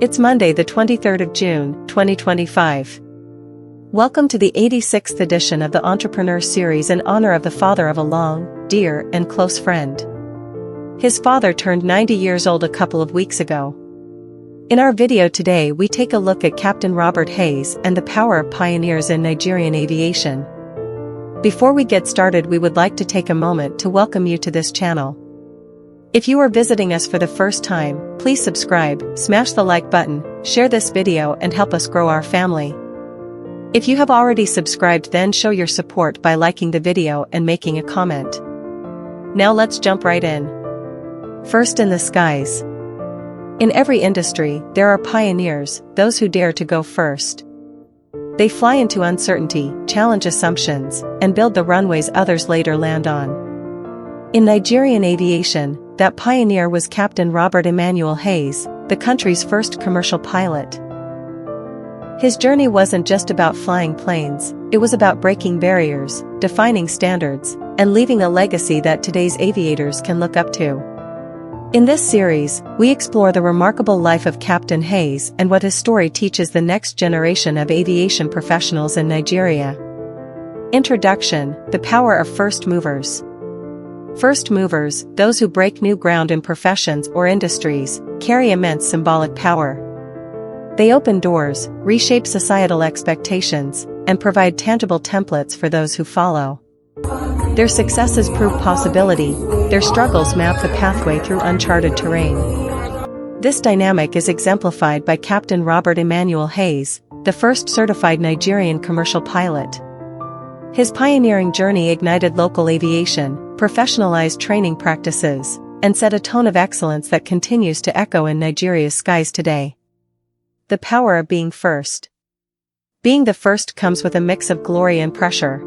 It's Monday, the 23rd of June, 2025. Welcome to the 86th edition of the Entrepreneur Series in honor of the father of a long, dear, and close friend. His father turned 90 years old a couple of weeks ago. In our video today, we take a look at Captain Robert Hayes and the power of pioneers in Nigerian aviation. Before we get started, we would like to take a moment to welcome you to this channel. If you are visiting us for the first time, please subscribe, smash the like button, share this video and help us grow our family. If you have already subscribed, then show your support by liking the video and making a comment. Now let's jump right in. First in the skies. In every industry, there are pioneers, those who dare to go first. They fly into uncertainty, challenge assumptions, and build the runways others later land on. In Nigerian aviation, that pioneer was Captain Robert Emmanuel Hayes, the country's first commercial pilot. His journey wasn't just about flying planes, it was about breaking barriers, defining standards, and leaving a legacy that today's aviators can look up to. In this series, we explore the remarkable life of Captain Hayes and what his story teaches the next generation of aviation professionals in Nigeria. Introduction: The power of first movers. First movers, those who break new ground in professions or industries, carry immense symbolic power. They open doors, reshape societal expectations, and provide tangible templates for those who follow. Their successes prove possibility, their struggles map the pathway through uncharted terrain. This dynamic is exemplified by Captain Robert Emmanuel Hayes, the first certified Nigerian commercial pilot. His pioneering journey ignited local aviation, professionalized training practices, and set a tone of excellence that continues to echo in Nigeria's skies today. The power of being first. Being the first comes with a mix of glory and pressure.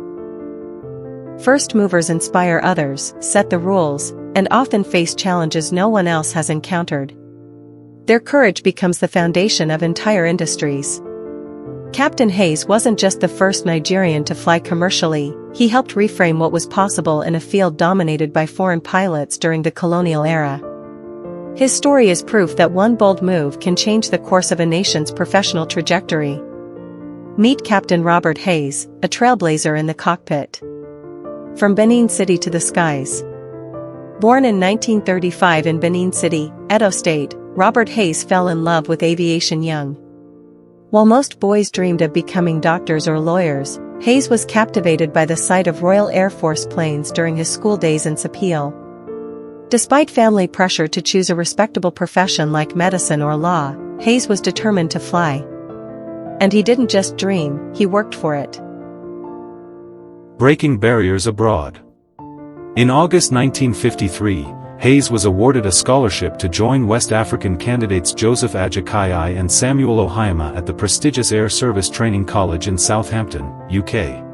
First movers inspire others, set the rules, and often face challenges no one else has encountered. Their courage becomes the foundation of entire industries. Captain Hayes wasn't just the first Nigerian to fly commercially, he helped reframe what was possible in a field dominated by foreign pilots during the colonial era. His story is proof that one bold move can change the course of a nation's professional trajectory. Meet Captain Robert Hayes, a trailblazer in the cockpit. From Benin City to the skies. Born in 1935 in Benin City, Edo State, Robert Hayes fell in love with aviation young. While most boys dreamed of becoming doctors or lawyers, Hayes was captivated by the sight of Royal Air Force planes during his school days in Sapele. Despite family pressure to choose a respectable profession like medicine or law, Hayes was determined to fly. And he didn't just dream, he worked for it. Breaking barriers abroad. In August 1953, Hayes was awarded a scholarship to join West African candidates Joseph Ajakai and Samuel Ohiama at the prestigious Air Service Training College in Southampton, UK.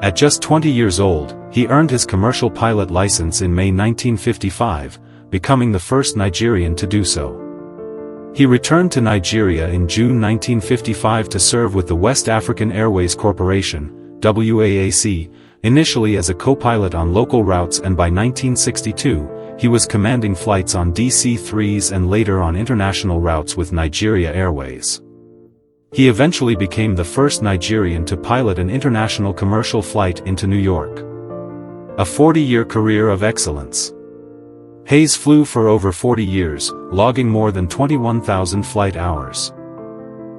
At just 20 years old, he earned his commercial pilot license in May 1955, becoming the first Nigerian to do so. He returned to Nigeria in June 1955 to serve with the West African Airways Corporation, WAAC, initially as a co-pilot on local routes, and by 1962, he was commanding flights on DC-3s and later on international routes with Nigeria Airways. He eventually became the first Nigerian to pilot an international commercial flight into New York. A 40-year career of excellence. Hayes flew for over 40 years, logging more than 21,000 flight hours.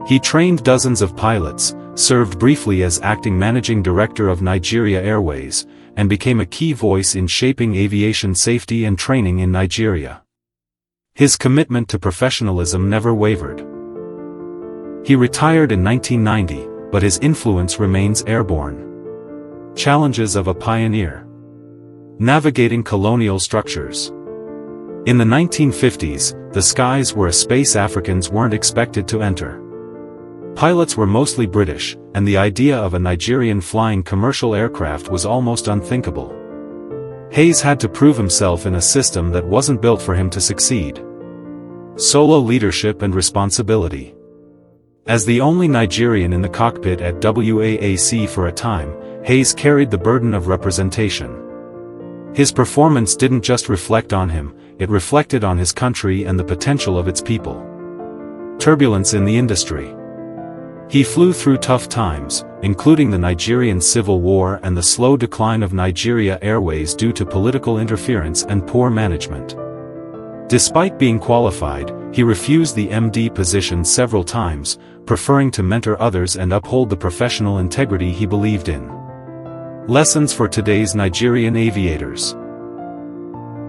He trained dozens of pilots, served briefly as acting managing director of Nigeria Airways, and became a key voice in shaping aviation safety and training in Nigeria. His commitment to professionalism never wavered. He retired in 1990, but his influence remains airborne. Challenges of a pioneer. Navigating colonial structures. In the 1950s, the skies were a space Africans weren't expected to enter. Pilots were mostly British, and the idea of a Nigerian flying commercial aircraft was almost unthinkable. Hayes had to prove himself in a system that wasn't built for him to succeed. Solo leadership and responsibility. As the only Nigerian in the cockpit at WAAC for a time, Hayes carried the burden of representation. His performance didn't just reflect on him, it reflected on his country and the potential of its people. Turbulence in the industry. He flew through tough times, including the Nigerian Civil War and the slow decline of Nigeria Airways due to political interference and poor management. Despite being qualified, he refused the MD position several times, preferring to mentor others and uphold the professional integrity he believed in. Lessons for today's Nigerian aviators.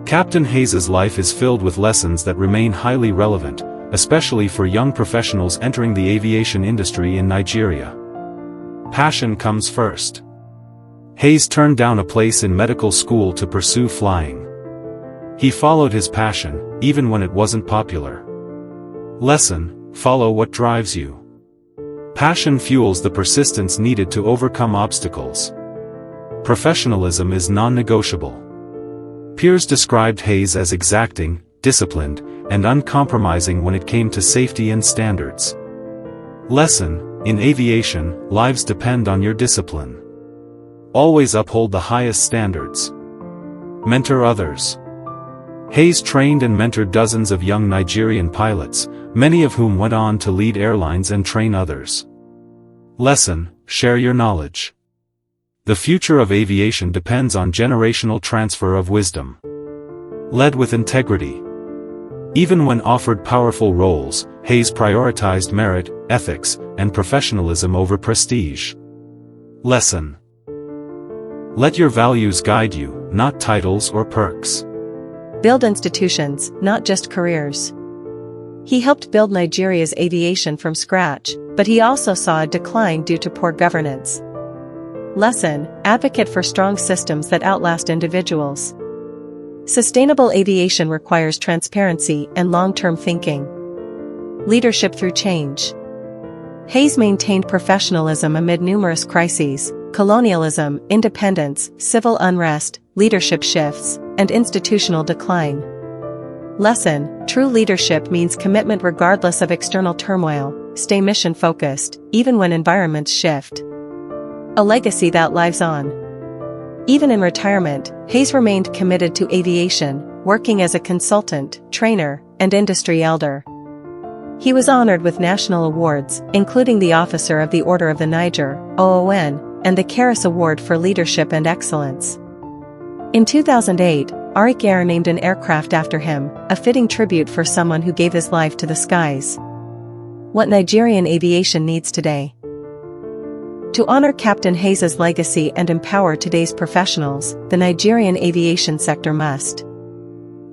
Captain Hayes's life is filled with lessons that remain highly relevant, especially for young professionals entering the aviation industry in Nigeria. Passion comes first. Hayes turned down a place in medical school to pursue flying. He followed his passion, even when it wasn't popular. Lesson: follow what drives you. Passion fuels the persistence needed to overcome obstacles. Professionalism is non-negotiable. Peers described Hayes as exacting, disciplined, and uncompromising when it came to safety and standards. Lesson: in aviation, lives depend on your discipline. Always uphold the highest standards. Mentor others. Hayes trained and mentored dozens of young Nigerian pilots, many of whom went on to lead airlines and train others. Lesson: share your knowledge. The future of aviation depends on generational transfer of wisdom. Led with integrity. Even when offered powerful roles, Hayes prioritized merit, ethics, and professionalism over prestige. Lesson: let your values guide you, not titles or perks. Build institutions, not just careers. He helped build Nigeria's aviation from scratch, but he also saw a decline due to poor governance. Lesson: advocate for strong systems that outlast individuals. Sustainable aviation requires transparency and long-term thinking. Leadership through change. Hayes maintained professionalism amid numerous crises: colonialism, independence, civil unrest, leadership shifts, and institutional decline. Lesson: true leadership means commitment regardless of external turmoil. Stay mission-focused, even when environments shift. A legacy that lives on. Even in retirement, Hayes remained committed to aviation, working as a consultant, trainer, and industry elder. He was honored with national awards, including the Officer of the Order of the Niger, OON, and the Karis Award for Leadership and Excellence. In 2008, Arik Air named an aircraft after him, a fitting tribute for someone who gave his life to the skies. What Nigerian aviation needs today. To honor Captain Hayes's legacy and empower today's professionals, the Nigerian aviation sector must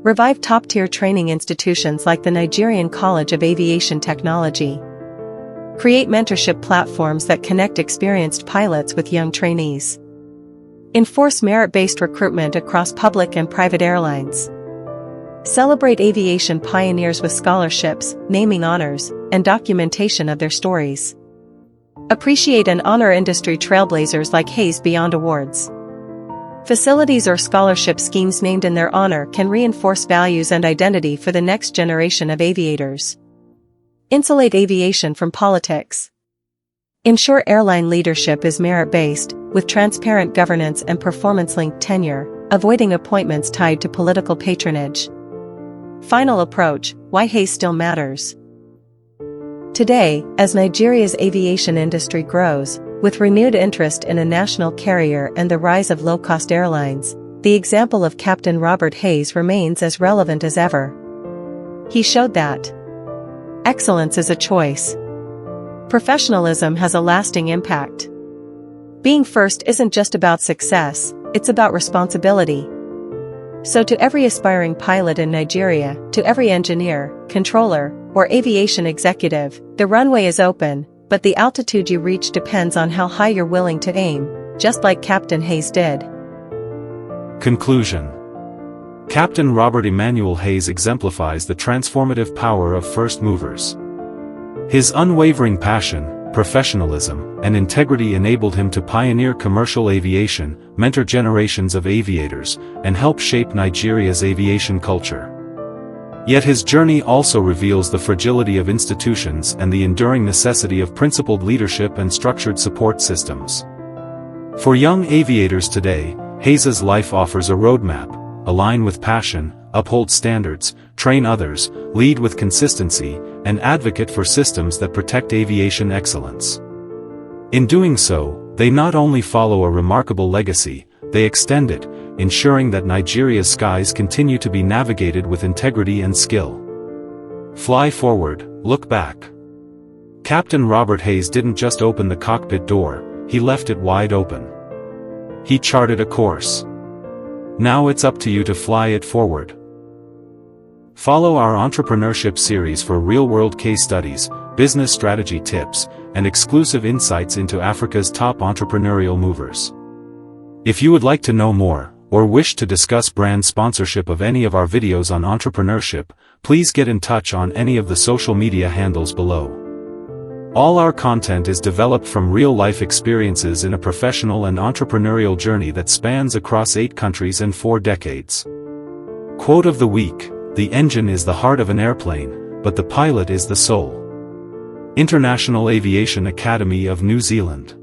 revive top-tier training institutions like the Nigerian College of Aviation Technology. Create mentorship platforms that connect experienced pilots with young trainees. Enforce merit-based recruitment across public and private airlines. Celebrate aviation pioneers with scholarships, naming honors, and documentation of their stories. Appreciate and honor industry trailblazers like Hayes beyond awards. Facilities or scholarship schemes named in their honor can reinforce values and identity for the next generation of aviators. Insulate aviation from politics. Ensure airline leadership is merit-based, with transparent governance and performance-linked tenure, avoiding appointments tied to political patronage. Final approach: why Hayes still matters. Today, as Nigeria's aviation industry grows, with renewed interest in a national carrier and the rise of low-cost airlines, the example of Captain Robert Hayes remains as relevant as ever. He showed that excellence is a choice. Professionalism has a lasting impact. Being first isn't just about success, it's about responsibility. So to every aspiring pilot in Nigeria, to every engineer, controller, or aviation executive, the runway is open, but the altitude you reach depends on how high you're willing to aim, just like Captain Hayes did. Conclusion. Captain Robert Emmanuel Hayes exemplifies the transformative power of first movers. His unwavering passion, professionalism, and integrity enabled him to pioneer commercial aviation, mentor generations of aviators, and help shape Nigeria's aviation culture. Yet his journey also reveals the fragility of institutions and the enduring necessity of principled leadership and structured support systems. For young aviators today, Hayes's life offers a roadmap: align with passion, uphold standards, train others, lead with consistency, and advocate for systems that protect aviation excellence. In doing so, they not only follow a remarkable legacy, they extend it, ensuring that Nigeria's skies continue to be navigated with integrity and skill. Fly forward, look back. Captain Robert Hayes didn't just open the cockpit door, he left it wide open. He charted a course. Now it's up to you to fly it forward. Follow our entrepreneurship series for real-world case studies, business strategy tips, and exclusive insights into Africa's top entrepreneurial movers. If you would like to know more, or wish to discuss brand sponsorship of any of our videos on entrepreneurship, please get in touch on any of the social media handles below. All our content is developed from real-life experiences in a professional and entrepreneurial journey that spans across 8 countries and 4 decades. Quote of the week: "The engine is the heart of an airplane, but the pilot is the soul." International Aviation Academy of New Zealand.